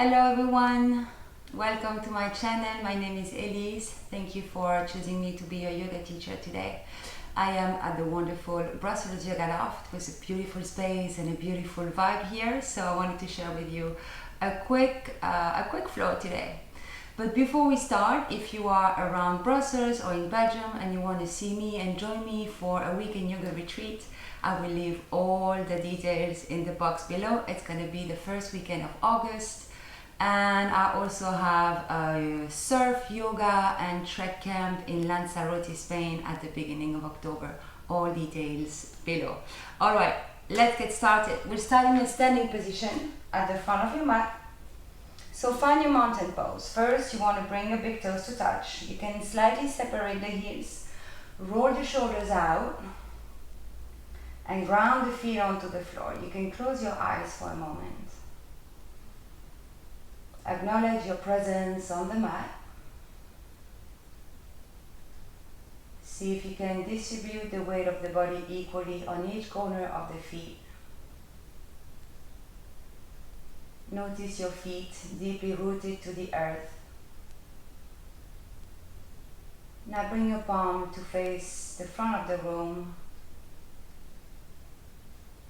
Hello everyone, welcome to my channel. My name is Elise. Thank you for choosing me to be your yoga teacher today. I am at the wonderful Brussels Yoga Loft with a beautiful space and a beautiful vibe here. So I wanted to share with you a quick flow today. But before we start, if you are around Brussels or in Belgium and you want to see me and join me for a weekend yoga retreat, I will leave all the details in the box below. It's going to be the first weekend of August. And I also have a surf, yoga and trek camp in Lanzarote, Spain at the beginning of October. All details below. Alright, let's get started. We'll start in a standing position at the front of your mat. So find your mountain pose. First, you want to bring your big toes to touch. You can slightly separate the heels. Roll the shoulders out and ground the feet onto the floor. You can close your eyes for a moment. Acknowledge your presence on the mat. See if you can distribute the weight of the body equally on each corner of the feet. Notice your feet deeply rooted to the earth. Now bring your palm to face the front of the room.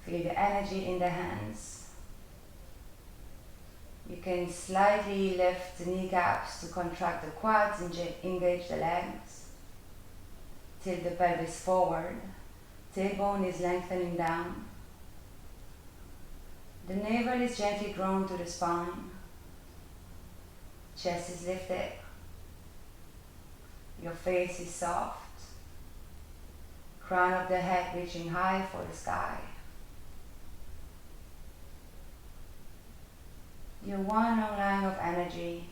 Feel the energy in the hands. You can slightly lift the kneecaps to contract the quads and engage the legs. Tilt the pelvis forward. Tailbone is lengthening down. The navel is gently drawn to the spine. Chest is lifted. Your face is soft. Crown of the head reaching high for the sky. Your one long line of energy.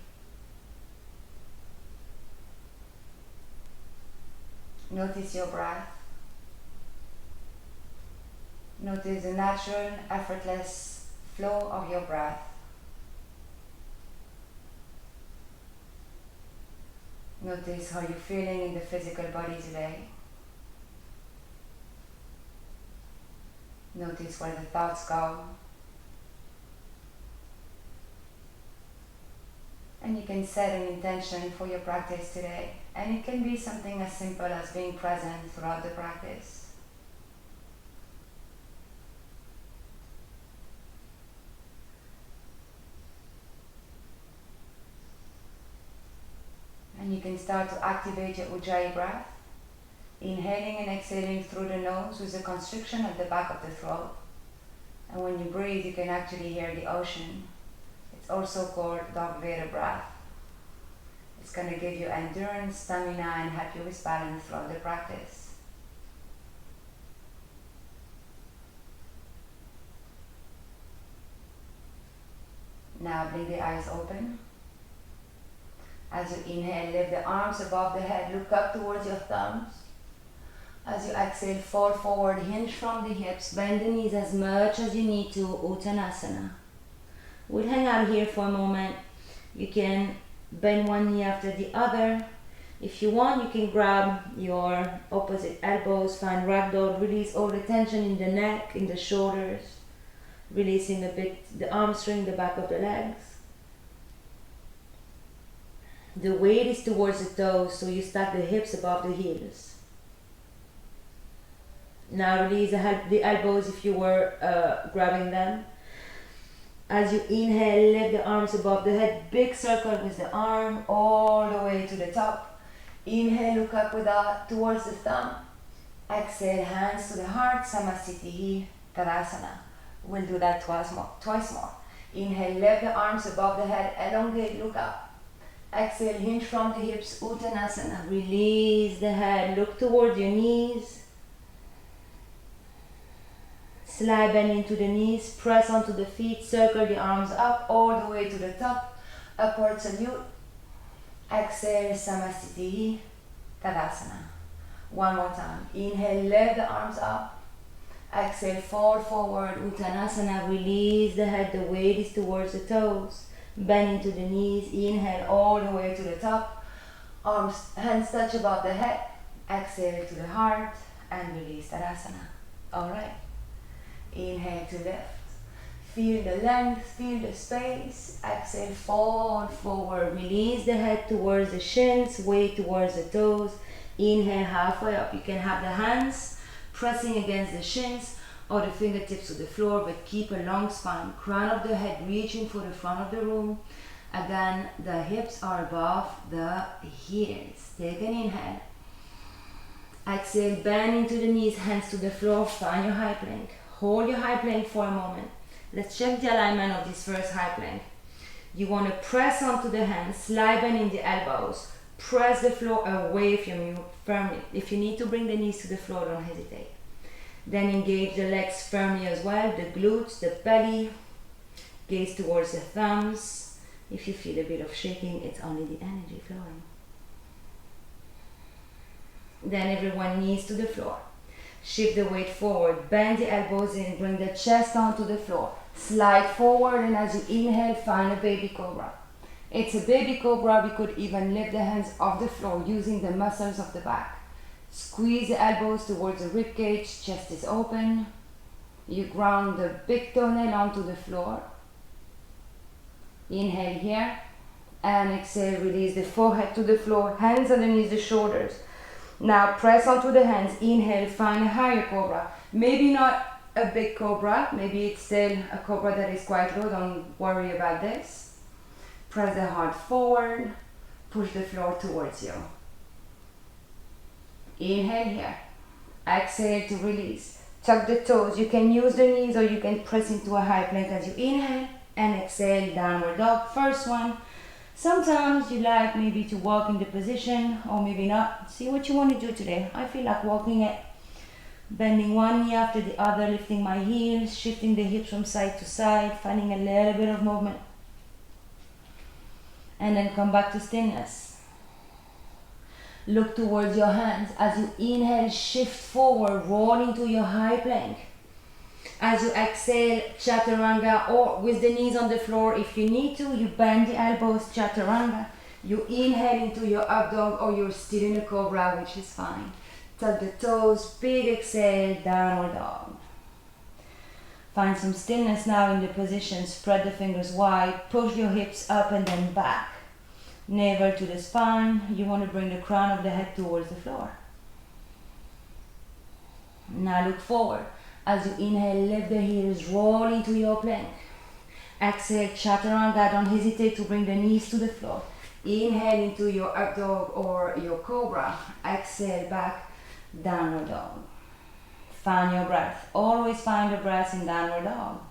Notice your breath. Notice the natural, effortless flow of your breath. Notice how you're feeling in the physical body today. Notice where the thoughts go. And you can set an intention for your practice today. And it can be something as simple as being present throughout the practice. And you can start to activate your Ujjayi breath. Inhaling and exhaling through the nose with a constriction at the back of the throat. And when you breathe, you can actually hear the ocean. It's also called dog Veda breath. It's going to give you endurance, stamina, and help you with balance throughout the practice. Now blink the eyes open. As you inhale, lift the arms above the head, look up towards your thumbs. As you exhale, fall forward, hinge from the hips, bend the knees as much as you need to, Uttanasana. We'll hang out here for a moment. You can bend one knee after the other. If you want, you can grab your opposite elbows, find ragdoll, release all the tension in the neck, in the shoulders, releasing a bit the hamstring, the back of the legs. The weight is towards the toes, so you stack the hips above the heels. Now release the elbows if you were grabbing them. As you inhale, lift the arms above the head, big circle with the arm all the way to the top. Inhale, look up towards the thumb. Exhale, hands to the heart, Samasthiti, Tadasana. We'll do that twice more. Inhale, lift the arms above the head, elongate, look up. Exhale, hinge from the hips, Uttanasana. Release the head, look towards your knees. Slide bend into the knees, press onto the feet, circle the arms up all the way to the top, upward salute. Exhale, Samasthiti, Tadasana. One more time. Inhale, lift the arms up. Exhale, fall forward, Uttanasana. Release the head, the weight is towards the toes. Bend into the knees, inhale all the way to the top. Arms, hands touch above the head. Exhale to the heart and release Tadasana. Alright. Inhale to lift. Feel the length, feel the space. Exhale, fold forward. Release the head towards the shins, weight towards the toes. Inhale, halfway up. You can have the hands pressing against the shins or the fingertips to the floor, but keep a long spine. Crown of the head reaching for the front of the room. Again, the hips are above the heels. Take an inhale. Exhale, bend into the knees, hands to the floor. Find your high plank. Hold your high plank for a moment. Let's check the alignment of this first high plank. You want to press onto the hands, slide bend in the elbows. Press the floor away from you firmly. If you need to bring the knees to the floor, don't hesitate. Then engage the legs firmly as well, the glutes, the belly. Gaze towards the thumbs. If you feel a bit of shaking, it's only the energy flowing. Then everyone knees to the floor. Shift the weight forward, bend the elbows in, bring the chest onto the floor. Slide forward, and as you inhale, find a baby cobra. It's a baby cobra. We could even lift the hands off the floor using the muscles of the back. Squeeze the elbows towards the rib cage, chest is open. You ground the big toenail onto the floor. Inhale here, and exhale, release the forehead to the floor, hands underneath the shoulders. Now press onto the hands, inhale, find a higher cobra. Maybe not a big cobra, maybe it's still a cobra that is quite low, don't worry about this. Press the heart forward, push the floor towards you. Inhale here, exhale to release. Tuck the toes, you can use the knees or you can press into a high plank as you inhale and exhale, downward dog, first one. Sometimes you like maybe to walk in the position or maybe not. See what you want to do today. I feel like walking it, bending one knee after the other, lifting my heels, shifting the hips from side to side, finding a little bit of movement. And then come back to stillness. Look towards your hands. As you inhale, shift forward, roll into your high plank. As you exhale, chaturanga, or with the knees on the floor. If you need to, you bend the elbows, chaturanga. You inhale into your up dog, or you're still in a cobra, which is fine. Tuck the toes, big exhale, downward dog. Find some stillness now in the position. Spread the fingers wide, push your hips up and then back. Navel to the spine. You want to bring the crown of the head towards the floor. Now look forward. As you inhale, lift the heels, roll into your plank. Exhale, chaturanga, don't hesitate to bring the knees to the floor. Inhale into your up dog or your cobra. Exhale, back, downward dog. Find your breath. Always find the breath in downward dog.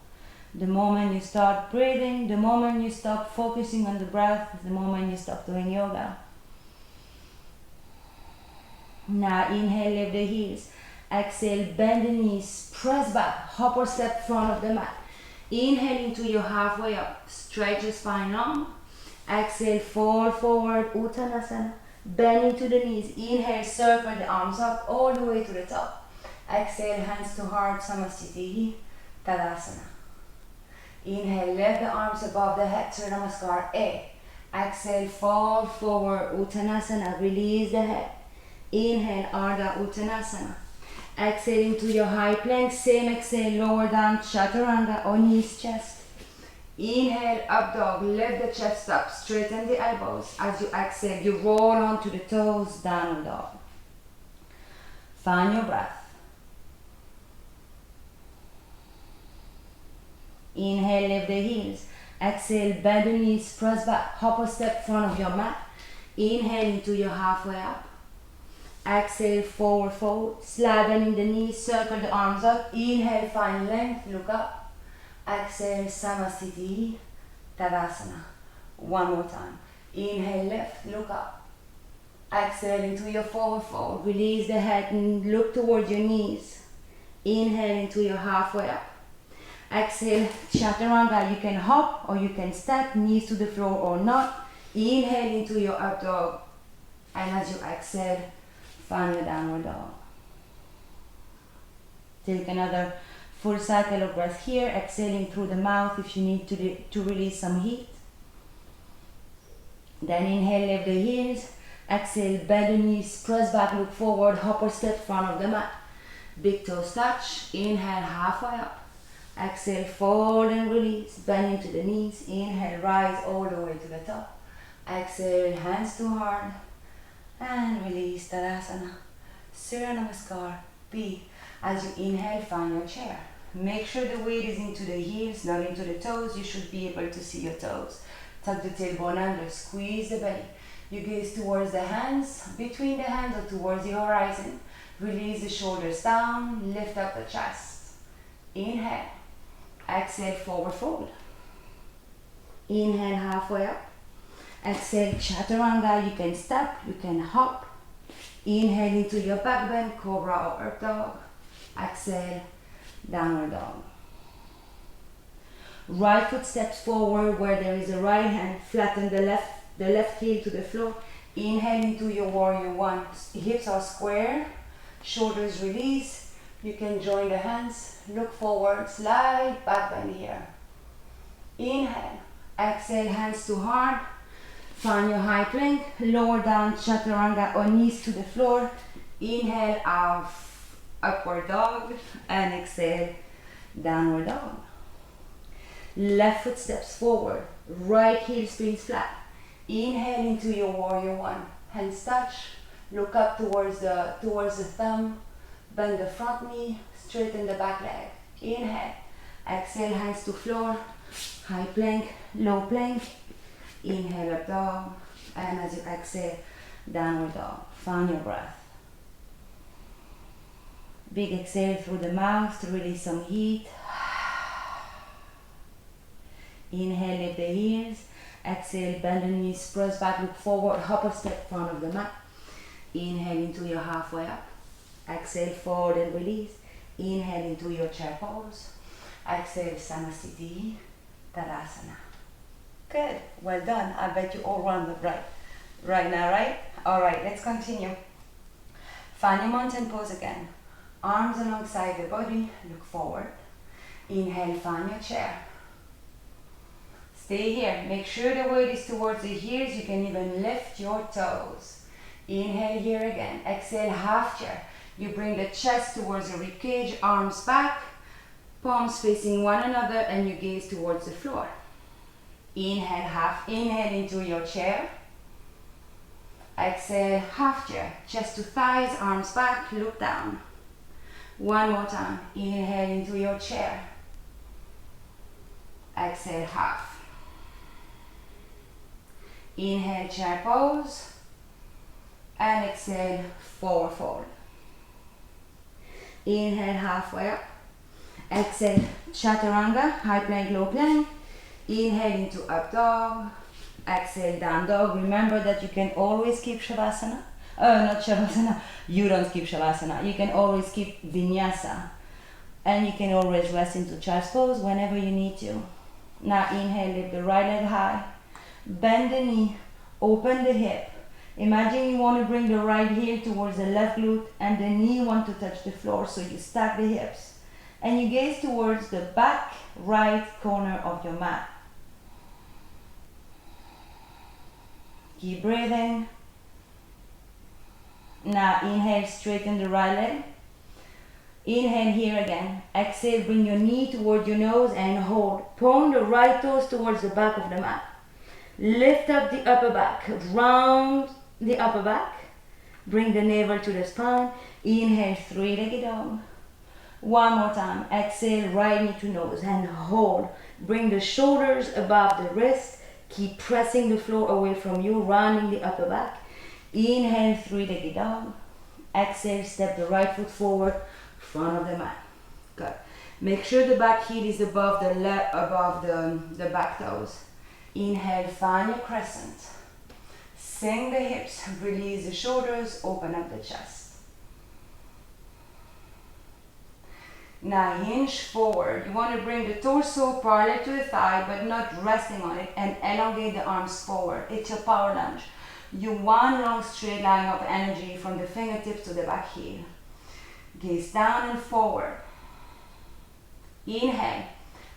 The moment you start breathing, the moment you stop focusing on the breath, the moment you stop doing yoga. Now inhale, lift the heels. Exhale, bend the knees, press back, hop or step front of the mat. Inhale into your halfway up, stretch the spine long. Exhale, fold forward, Uttanasana. Bend into the knees, inhale, circle the arms up all the way to the top. Exhale, hands to heart, Namaste, Tadasana. Inhale, lift the arms above the head, Surya Namaskar, A. Exhale, fold forward, Uttanasana, release the head. Inhale, Ardha Uttanasana. Exhale into your high plank, same exhale, lower down, chaturanga or knees, chest. Inhale, up dog, lift the chest up, straighten the elbows. As you exhale, you roll onto the toes, downward dog. Find your breath. Inhale, lift the heels. Exhale, bend the knees, press back, hop or step front of your mat. Inhale into your halfway up. Exhale, forward fold, slide bend in the knees, circle the arms up. Inhale, find length, look up. Exhale, Samasthiti, Tadasana. One more time. Inhale, lift, look up. Exhale into your forward fold. Release the head and look towards your knees. Inhale into your halfway up. Exhale, chaturanga. You can hop or you can step, knees to the floor or not. Inhale into your up dog. And as you exhale, find your downward dog. Take another full cycle of breath here, exhaling through the mouth if you need to release some heat. Then inhale, lift the heels. Exhale, bend the knees, press back, look forward, hop or step front of the mat. Big toes touch. Inhale, halfway up. Exhale, fold and release. Bend into the knees. Inhale, rise all the way to the top. Exhale, hands to heart. And release, Uttanasana. Surya Namaskar. B. As you inhale, find your chair. Make sure the weight is into the heels, not into the toes. You should be able to see your toes. Tuck the tailbone under, squeeze the belly. You gaze towards the hands, between the hands or towards the horizon. Release the shoulders down, lift up the chest. Inhale. Exhale, forward fold. Inhale, halfway up. Exhale, chaturanga. You can step, you can hop. Inhale into your back bend, Cobra or Earth Dog. Exhale, downward dog. Right foot steps forward where there is a right hand. Flatten the left heel to the floor. Inhale into your warrior one. Hips are square, shoulders release. You can join the hands, look forward, slide back bend here. Inhale, exhale, hands to heart. Find your high plank, lower down, chaturanga or knees to the floor. Inhale, out, upward dog, and exhale, downward dog. Left foot steps forward, right heel spins flat. Inhale into your warrior one. Hands touch, look up towards the thumb, bend the front knee, straighten the back leg. Inhale, exhale, hands to floor, high plank, low plank. Inhale, up dog, and as you exhale, downward dog. Find your breath. Big exhale through the mouth to release some heat. Inhale, lift the heels. Exhale, bend the knees, press back, look forward, hop a step front of the mat. Inhale into your halfway up. Exhale, forward and release. Inhale into your chair pose. Exhale, Namaste, Uttanasana. Good, well done. I bet you all run the right now, right? All right, let's continue. Find your mountain pose again. Arms alongside the body, look forward. Inhale, find your chair. Stay here. Make sure the weight is towards the heels. You can even lift your toes. Inhale here again. Exhale, half chair. You bring the chest towards the ribcage, arms back, palms facing one another, and you gaze towards the floor. Inhale, half. Inhale into your chair. Exhale, half chair. Chest to thighs, arms back, look down. One more time. Inhale into your chair. Exhale, half. Inhale, chair pose. And exhale, forward fold. Inhale, halfway up. Exhale, chaturanga, high plank, low plank. Inhale into up dog. Exhale, down dog. Remember that you can always keep Shavasana. Not Shavasana. You don't keep Shavasana. You can always keep Vinyasa. And you can always rest into child's pose whenever you need to. Now inhale, lift the right leg high. Bend the knee. Open the hip. Imagine you want to bring the right heel towards the left glute and the knee want to touch the floor, so you stack the hips. And you gaze towards the back right corner of your mat. Keep breathing. Now inhale, straighten the right leg. Inhale here again. Exhale, bring your knee toward your nose and hold. Point the right toes towards the back of the mat. Lift up the upper back. Round the upper back. Bring the navel to the spine. Inhale, three-legged dog. One more time. Exhale, right knee to nose and hold. Bring the shoulders above the wrist. Keep pressing the floor away from you, rounding the upper back. Inhale, three-legged dog. Exhale, step the right foot forward, front of the mat. Good. Make sure the back heel is above the back toes. Inhale, find your crescent. Sink the hips, release the shoulders, open up the chest. Now hinge forward. You want to bring the torso parallel to the thigh, but not resting on it, and elongate the arms forward. It's your power lunge. You one long straight line of energy from the fingertips to the back heel. Gaze down and forward. Inhale.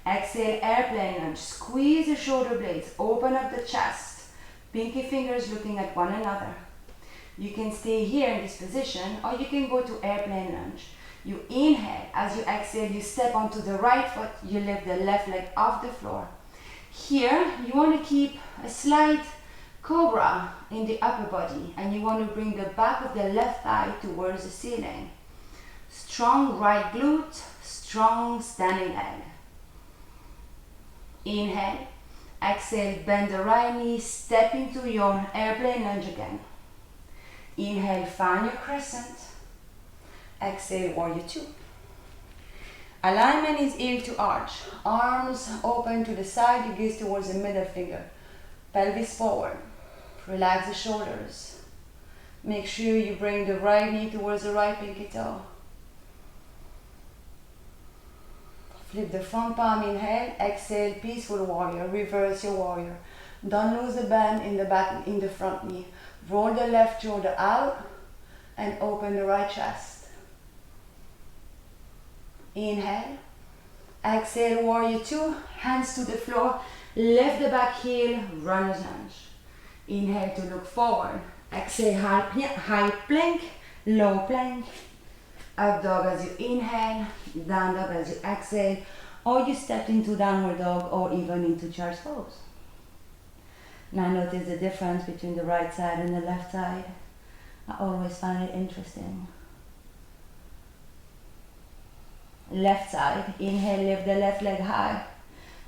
Exhale, airplane lunge. Squeeze the shoulder blades. Open up the chest. Pinky fingers looking at one another. You can stay here in this position, or you can go to airplane lunge. You inhale. As you exhale, you step onto the right foot. You lift the left leg off the floor. Here, you want to keep a slight Cobra in the upper body, and you want to bring the back of the left thigh towards the ceiling. Strong right glute, strong standing leg. Inhale. Exhale, bend the right knee, step into your airplane lunge again. Inhale, find your crescent. Exhale, warrior two. Alignment is heel to arch. Arms open to the side, you gaze towards the middle finger. Pelvis forward. Relax the shoulders. Make sure you bring the right knee towards the right pinky toe. Flip the front palm, inhale, exhale, peaceful warrior, reverse your warrior. Don't lose the bend in the back, in the front knee. Roll the left shoulder out and open the right chest. Inhale, exhale, warrior two, hands to the floor, lift the back heel, runner's lunge. Inhale to look forward, exhale, high plank, low plank. Up dog as you inhale, down dog as you exhale, or you step into downward dog or even into child's pose. Now notice the difference between the right side and the left side. I always find it interesting. Left side, inhale, lift the left leg high.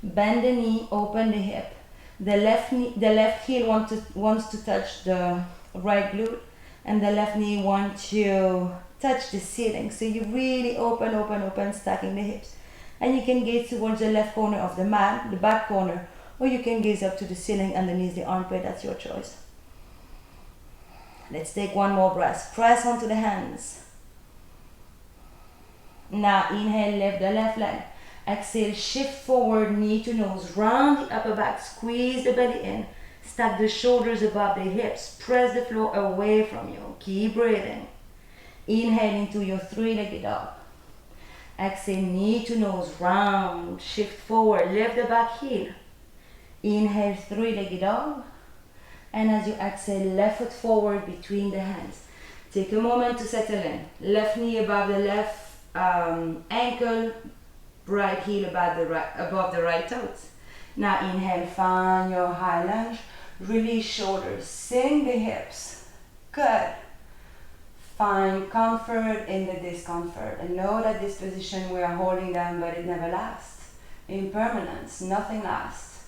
Bend the knee, open the hip. The left heel wants to touch the right glute, and the left knee wants to touch the ceiling. So you really open, stacking the hips. And you can gaze towards the left corner of the mat, the back corner, or you can gaze up to the ceiling underneath the armpit. That's your choice. Let's take one more breath. Press onto the hands. Now inhale, lift the left leg. Exhale, shift forward, knee to nose, round the upper back, squeeze the belly in, stack the shoulders above the hips, press the floor away from you. Keep breathing. Inhale into your three-legged dog. Exhale, knee to nose, round, shift forward, lift the back heel. Inhale, three-legged dog. And as you exhale, left foot forward between the hands. Take a moment to settle in. Left knee above the left ankle, right heel above the right toes. Now inhale, find your high lunge. Release shoulders, sink the hips. Good. Find comfort in the discomfort, and know that this position we are holding them, but it never lasts. Impermanence, nothing lasts.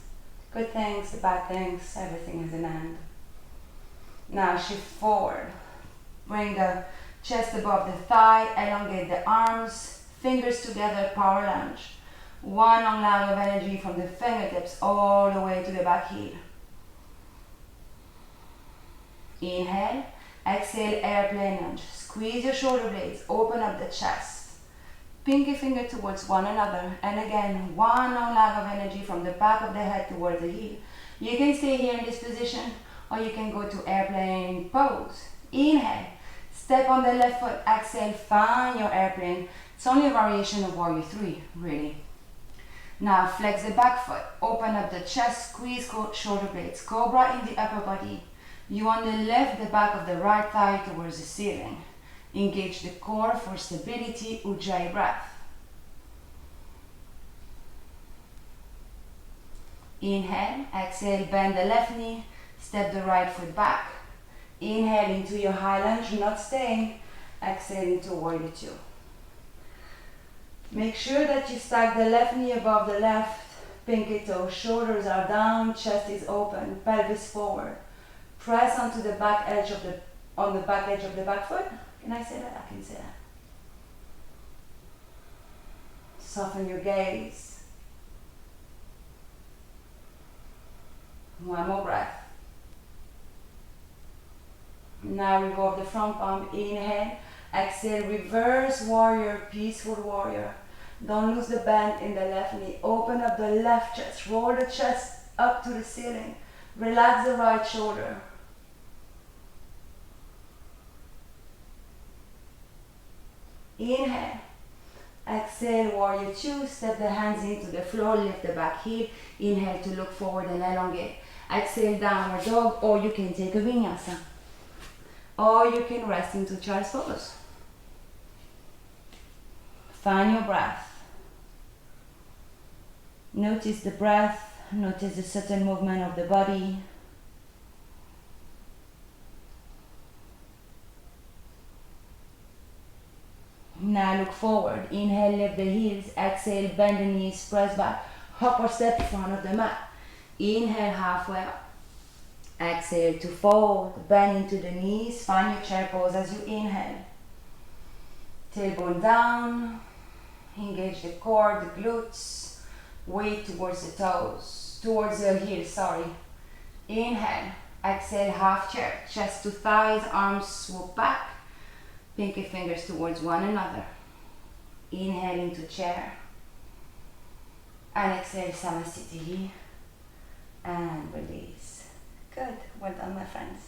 Good things, the bad things, everything has an end. Now shift forward. Bring the chest above the thigh, elongate the arms, fingers together, power lunge. One long line of energy from the fingertips all the way to the back heel. Inhale. Exhale, airplane lunge. Squeeze your shoulder blades, open up the chest. Pinky finger towards one another. And again, one long lag of energy from the back of the head towards the heel. You can stay here in this position, or you can go to airplane pose. Inhale, step on the left foot. Exhale, find your airplane. It's only a variation of warrior three, really. Now flex the back foot, open up the chest, squeeze shoulder blades. Cobra in the upper body. You want to lift the back of the right thigh towards the ceiling. Engage the core for stability, Ujjayi breath. Inhale, exhale, bend the left knee, step the right foot back. Inhale into your high lunge, not staying. Exhale into warrior two. Make sure that you stack the left knee above the left pinky toe. Shoulders are down, chest is open, pelvis forward. Press onto the back edge of the back foot. Can I say that? I can say that. Soften your gaze. One more breath. Now revolve the front palm. Inhale. Exhale. Reverse warrior. Peaceful warrior. Don't lose the bend in the left knee. Open up the left chest. Roll the chest up to the ceiling. Relax the right shoulder. Inhale. Exhale, warrior two. Step the hands into the floor, lift the back heel. Inhale to look forward and elongate. Exhale, downward dog, or you can take a vinyasa. Or you can rest into child's pose. Find your breath. Notice the breath. Notice the subtle movement of the body. Now look forward. Inhale, lift the heels. Exhale, bend the knees, press back. Hop or step in front of the mat. Inhale, halfway up. Exhale to fold. Bend into the knees. Find your chair pose as you inhale. Tailbone down. Engage the core, the glutes. Weight towards the toes. Towards the heels, sorry. Inhale. Exhale, half chair. Chest to thighs, arms swoop back. Pinky fingers towards one another. Inhale into chair. And exhale, Samasthiti. And release. Good. Well done, my friends.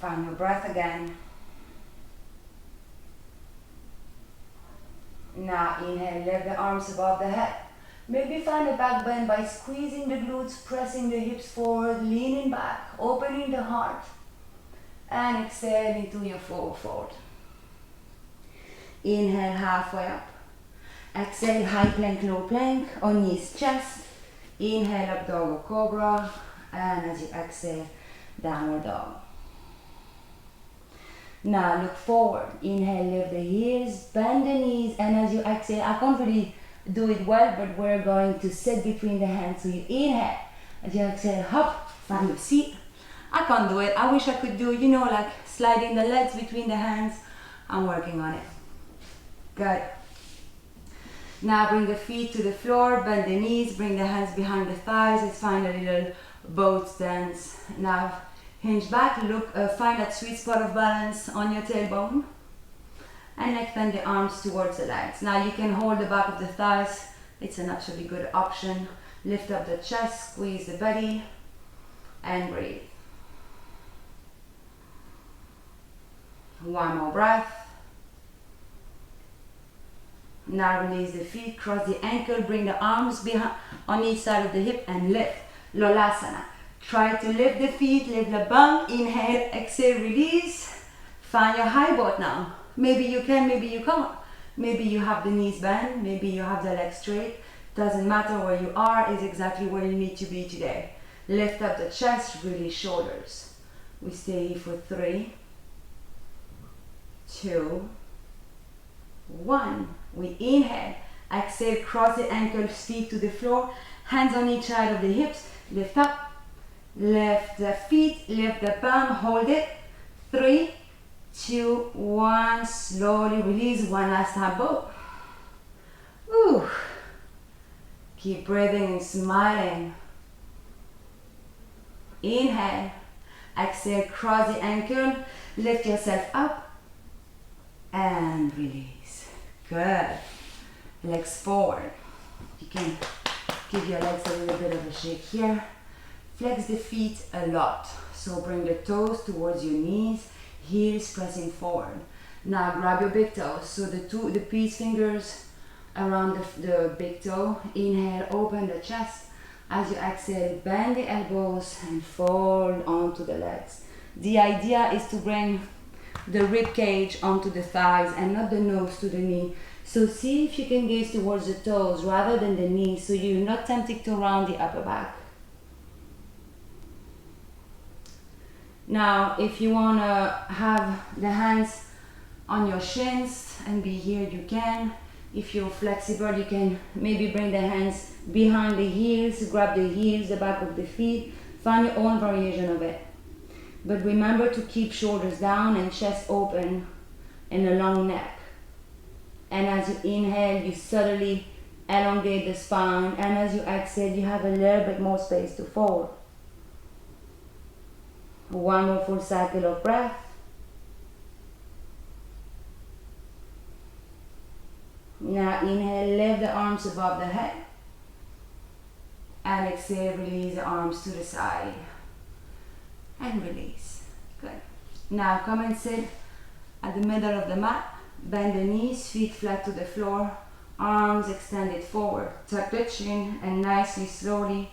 Find your breath again. Now inhale, lift the arms above the head. Maybe find a back bend by squeezing the glutes, pressing the hips forward, leaning back, opening the heart. And exhale into your forward fold. Inhale, halfway up. Exhale, high plank, low plank, on knees, chest. Inhale, up dog or cobra. And as you exhale, downward dog. Now look forward. Inhale, lift the heels, bend the knees, and as you exhale, I can't really do it well, but we're going to sit between the hands. So you inhale, as you exhale, hop, find your seat. I can't do it. I wish I could do, you know, like sliding the legs between the hands. I'm working on it. Good. Now bring the feet to the floor, bend the knees, bring the hands behind the thighs. Let's find a little boat stance. Now hinge back, look, find that sweet spot of balance on your tailbone. And extend the arms towards the legs. Now you can hold the back of the thighs. It's an absolutely good option. Lift up the chest, squeeze the belly, and breathe. One more breath. Now release the feet, cross the ankle, bring the arms behind on each side of the hip and lift. Lolasana. Try to lift the feet, lift the bum. Inhale, exhale, release. Find your high boat now. Maybe you can, maybe you can't. Maybe you have the knees bent, maybe you have the legs straight. Doesn't matter where you are, is exactly where you need to be today. Lift up the chest, release shoulders. We stay here for 3, 2, 1. We inhale, exhale, cross the ankles, feet to the floor, hands on each side of the hips, lift up, lift the feet, lift the bum, hold it. 3, 2, 1, slowly release. One last time, bow. Ooh. Keep breathing and smiling. Inhale, exhale, cross the ankle, lift yourself up, and release. Good. Legs forward. You can give your legs a little bit of a shake here. Flex the feet a lot. So bring the toes towards your knees, heels pressing forward. Now grab your big toes. So the peace fingers around the big toe. Inhale, open the chest. As you exhale, bend the elbows and fold onto the legs. The idea is to bring the rib cage onto the thighs and not the nose to the knee. So see if you can gaze towards the toes rather than the knees, so you're not tempted to round the upper back. Now, if you want to have the hands on your shins and be here, you can. If you're flexible, you can maybe bring the hands behind the heels, grab the heels, the back of the feet, find your own variation of it. But remember to keep shoulders down and chest open and a long neck. And as you inhale, you subtly elongate the spine, and as you exhale, you have a little bit more space to fold. One more full cycle of breath. Now inhale, lift the arms above the head. And exhale, release the arms to the side. And release. Good. Now come and sit at the middle of the mat. Bend the knees, feet flat to the floor. Arms extended forward. Tuck the chin and nicely, slowly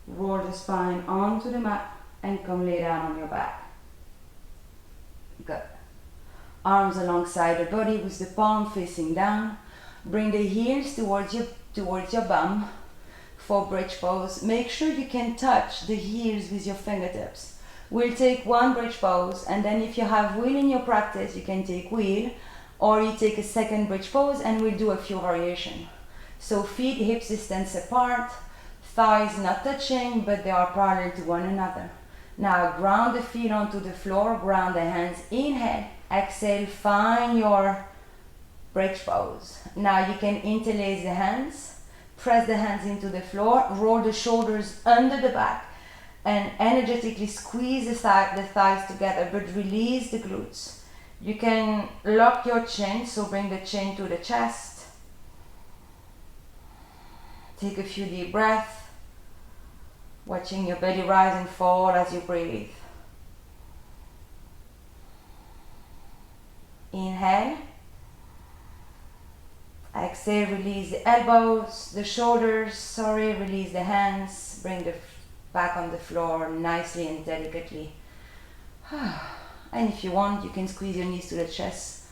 roll the spine onto the mat and come lay down on your back. Good. Arms alongside the body with the palm facing down. Bring the heels towards your bum for bridge pose. Make sure you can touch the heels with your fingertips. We'll take one bridge pose, and then if you have wheel in your practice, you can take wheel, or you take a second bridge pose, and we'll do a few variations. So feet hips distance apart, thighs not touching, but they are parallel to one another. Now ground the feet onto the floor, ground the hands, inhale, exhale, find your bridge pose. Now you can interlace the hands, press the hands into the floor, roll the shoulders under the back, and energetically squeeze the thighs together, but release the glutes. You can lock your chin, so bring the chin to the chest. Take a few deep breaths, watching your belly rise and fall as you breathe. Inhale. Exhale, release the elbows, the shoulders, release the hands, bring the back on the floor nicely and delicately. And if you want, you can squeeze your knees to the chest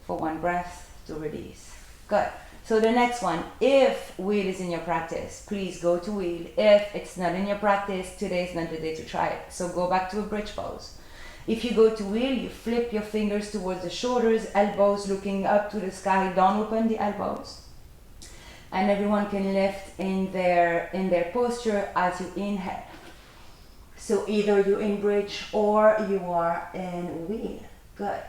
for one breath to release. Good. So the next one, if wheel is in your practice, please go to wheel. If it's not in your practice, today is not the day to try it. So go back to a bridge pose. If you go to wheel, you flip your fingers towards the shoulders, elbows looking up to the sky, don't open the elbows. And everyone can lift in their posture as you inhale. So either you're in bridge or you are in wheel. Good.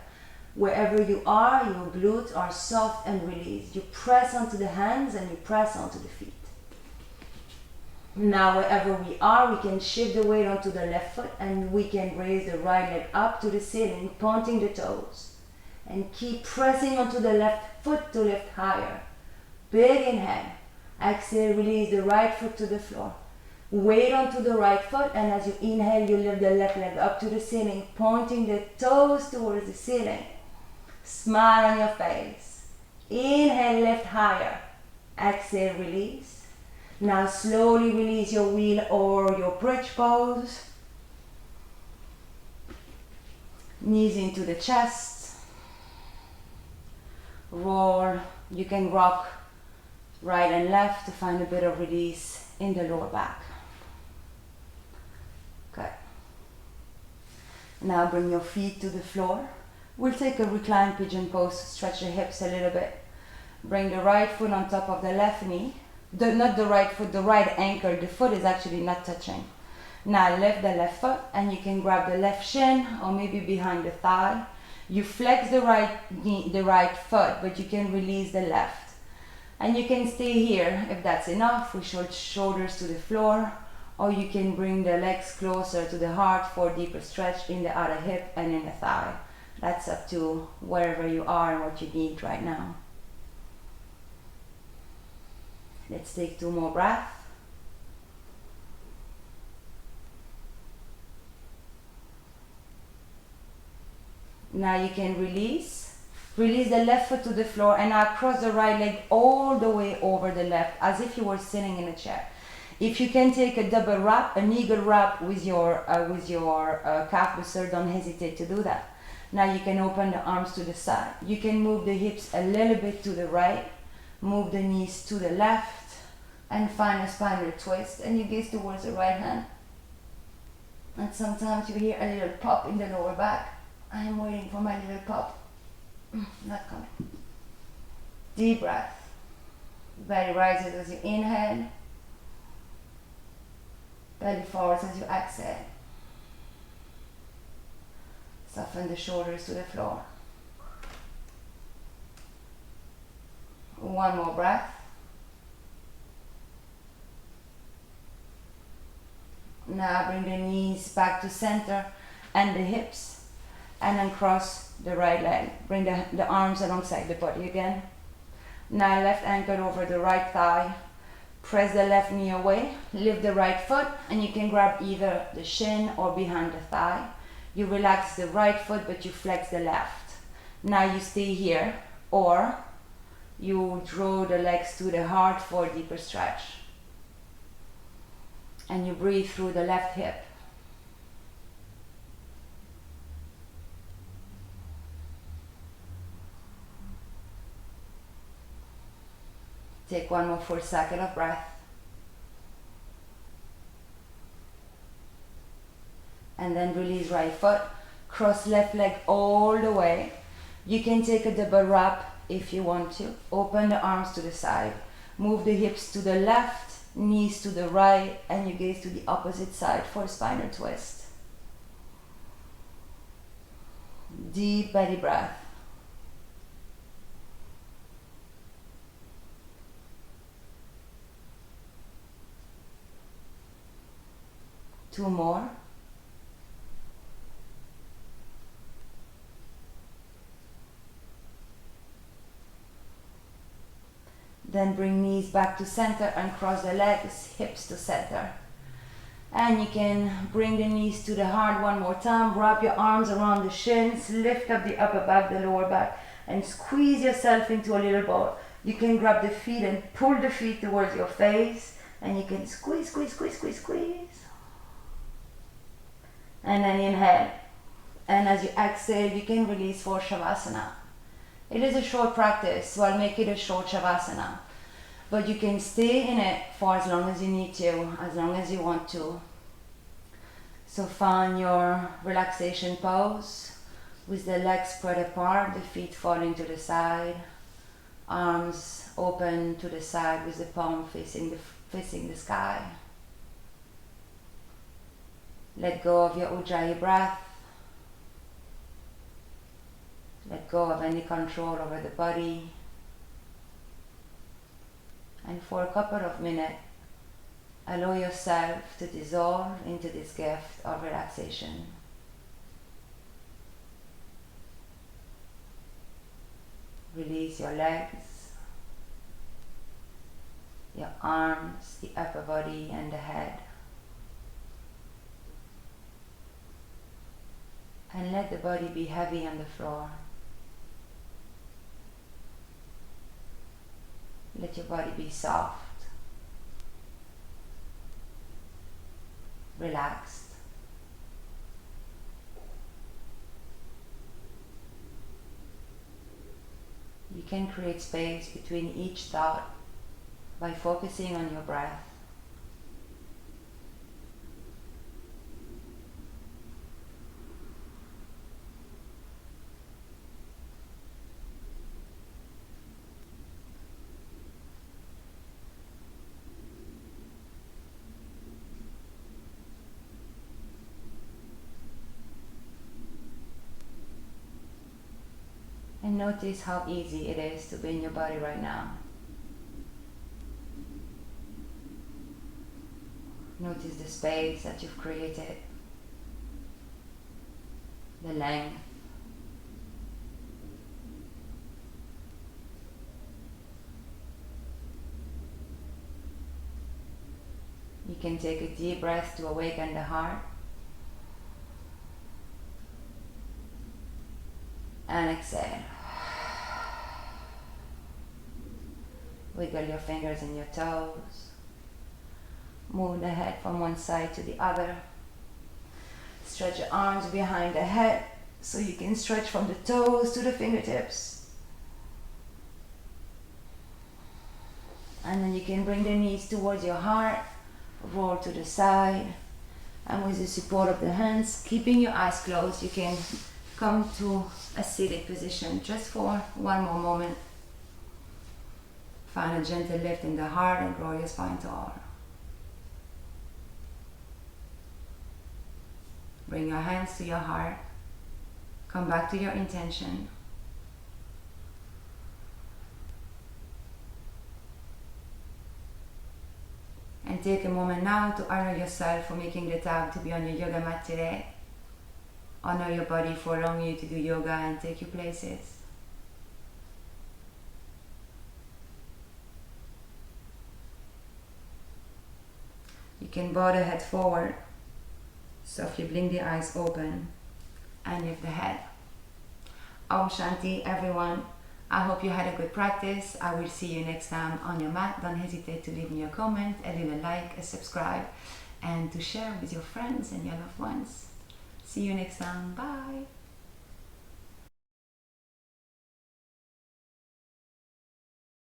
Wherever you are, your glutes are soft and released. You press onto the hands and you press onto the feet. Now wherever we are, we can shift the weight onto the left foot and we can raise the right leg up to the ceiling, pointing the toes. And keep pressing onto the left foot to lift higher. Big inhale. Exhale, release the right foot to the floor. Weight onto the right foot, and as you inhale, you lift the left leg up to the ceiling, pointing the toes towards the ceiling. Smile on your face. Inhale, lift higher. Exhale, release. Now slowly release your wheel or your bridge pose. Knees into the chest. Roll. You can rock right and left to find a bit of release in the lower back. Good. Now bring your feet to the floor. We'll take a recline pigeon pose, stretch the hips a little bit. Bring the right foot on top of the left knee. Not the right foot, the right ankle. The foot is actually not touching. Now lift the left foot and you can grab the left shin or maybe behind the thigh. You flex the right knee, the right foot, but you can release the left. And you can stay here if that's enough with shoulders to the floor, or you can bring the legs closer to the heart for deeper stretch in the other hip and in the thigh. That's up to wherever you are and what you need right now. Let's take 2 more breaths. Now you can release the left foot to the floor and now cross the right leg all the way over the left as if you were sitting in a chair. If you can take a double wrap, an eagle wrap with your calf muscle, don't hesitate to do that. Now you can open the arms to the side. You can move the hips a little bit to the right, move the knees to the left, and find a spinal twist, and you gaze towards the right hand. And sometimes you hear a little pop in the lower back. I am waiting for my little pop. Not coming. Deep breath. Belly rises as you inhale. Belly forwards as you exhale. Soften the shoulders to the floor. One more breath. Now bring the knees back to center and the hips, and then cross the right leg. Bring the arms alongside the body again. Now left ankle over the right thigh. Press the left knee away, lift the right foot, and you can grab either the shin or behind the thigh. You relax the right foot, but you flex the left. Now you stay here, or you draw the legs to the heart for a deeper stretch. And you breathe through the left hip. Take one more full cycle of breath. And then release right foot. Cross left leg all the way. You can take a double wrap if you want to. Open the arms to the side. Move the hips to the left, knees to the right, and you gaze to the opposite side for a spinal twist. Deep belly breath. Two more. Then bring knees back to center and cross the legs, hips to center. And you can bring the knees to the heart one more time. Wrap your arms around the shins, lift up the upper back, the lower back, and squeeze yourself into a little ball. You can grab the feet and pull the feet towards your face, and you can squeeze, squeeze, squeeze, squeeze, squeeze. And then inhale. And as you exhale, you can release for Shavasana. It is a short practice, so I'll make it a short Shavasana. But you can stay in it for as long as you need to, as long as you want to. So find your relaxation pose with the legs spread apart, the feet falling to the side, arms open to the side with the palm facing the sky. Let go of your Ujjayi breath. Let go of any control over the body. And for a couple of minutes, allow yourself to dissolve into this gift of relaxation. Release your legs, your arms, the upper body and the head. And let the body be heavy on the floor. Let your body be soft, relaxed. You can create space between each thought by focusing on your breath. And notice how easy it is to be in your body right now. Notice the space that you've created, the length. You can take a deep breath to awaken the heart. And exhale. Wiggle your fingers and your toes. Move the head from one side to the other. Stretch your arms behind the head so you can stretch from the toes to the fingertips. And then you can bring the knees towards your heart, roll to the side, and with the support of the hands, keeping your eyes closed, you can come to a seated position just for one more moment. Find a gentle lift in the heart and grow your spine tall. Bring your hands to your heart. Come back to your intention. And take a moment now to honor yourself for making the time to be on your yoga mat today. Honor your body for allowing you to do yoga and take you places. You can bow the head forward, softly blink the eyes open, and lift the head. Om Shanti, everyone. I hope you had a good practice. I will see you next time on your mat. Don't hesitate to leave me a comment, a little like, a subscribe, and to share with your friends and your loved ones. See you next time. Bye.